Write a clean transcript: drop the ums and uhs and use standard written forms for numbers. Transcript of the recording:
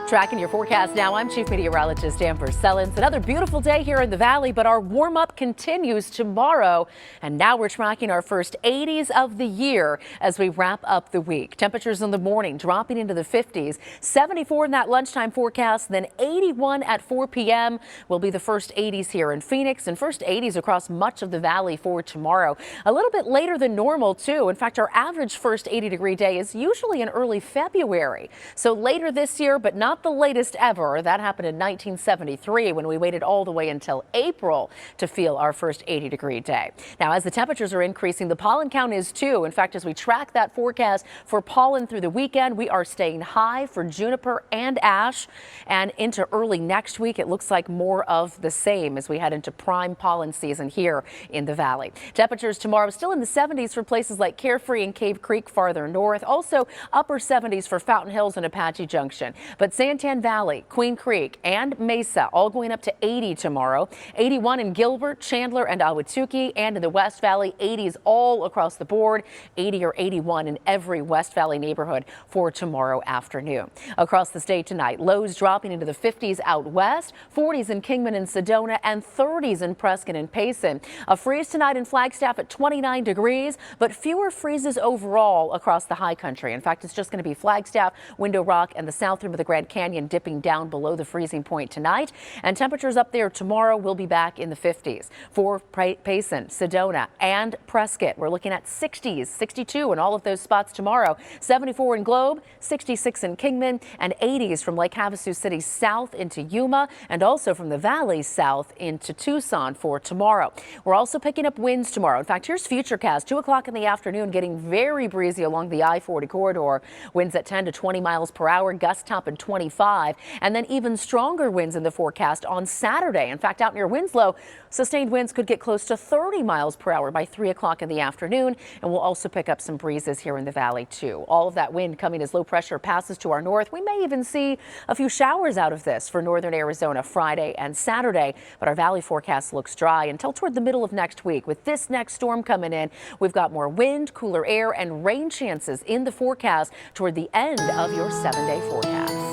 Tracking your forecast now, I'm Chief Meteorologist Amber Sellens. Another beautiful day here in the valley, but our warm-up continues tomorrow. And now we're tracking our first 80s of the year as we wrap up the week. Temperatures in the morning dropping into the 50s, 74 in that lunchtime forecast, then 81 at 4 p.m. will be the first 80s here in Phoenix and first 80s across much of the valley for tomorrow. A little bit later than normal, too. In fact, our average first 80-degree day is usually in early February. So later this year, but not the latest ever. That happened in 1973 when we waited all the way until April to feel our first 80-degree day. Now, as the temperatures are increasing, the pollen count is too. In fact, as we track that forecast for pollen through the weekend, we are staying high for juniper and ash. And into early next week, it looks like more of the same as we head into prime pollen season here in the valley. Temperatures tomorrow still in the 70s for places like Carefree and Cave Creek farther north. Also upper 70s for Fountain Hills and Apache Junction. But Santan Valley, Queen Creek, and Mesa all going up to 80 tomorrow. 81 in Gilbert, Chandler, and Ahwatukee, and in the West Valley, 80s all across the board. 80 or 81 in every West Valley neighborhood for tomorrow afternoon. Across the state tonight, lows dropping into the 50s out west, 40s in Kingman and Sedona, and 30s in Prescott and Payson. A freeze tonight in Flagstaff at 29 degrees, but fewer freezes overall across the high country. In fact, it's just going to be Flagstaff, Window Rock, and the south rim of the Grand Canyon dipping down below the freezing point tonight. And temperatures up there tomorrow will be back in the 50s. For Payson, Sedona, and Prescott, we're looking at 60s, 62 in all of those spots tomorrow. 74 in Globe, 66 in Kingman, and 80s from Lake Havasu City south into Yuma, and also from the valley south into Tucson for tomorrow. We're also picking up winds tomorrow. In fact, here's Futurecast, 2 o'clock in the afternoon, getting very breezy along the I-40 corridor. Winds at 10 to 20 miles per hour, gust top at 25, and then even stronger winds in the forecast on Saturday. In fact, out near Winslow, sustained winds could get close to 30 miles per hour by 3 o'clock in the afternoon, and we'll also pick up some breezes here in the valley too. All of that wind coming as low pressure passes to our north. We may even see a few showers out of this for northern Arizona Friday and Saturday, but our valley forecast looks dry until toward the middle of next week. With this next storm coming in, we've got more wind, cooler air, and rain chances in the forecast toward the end of your 7-day forecast.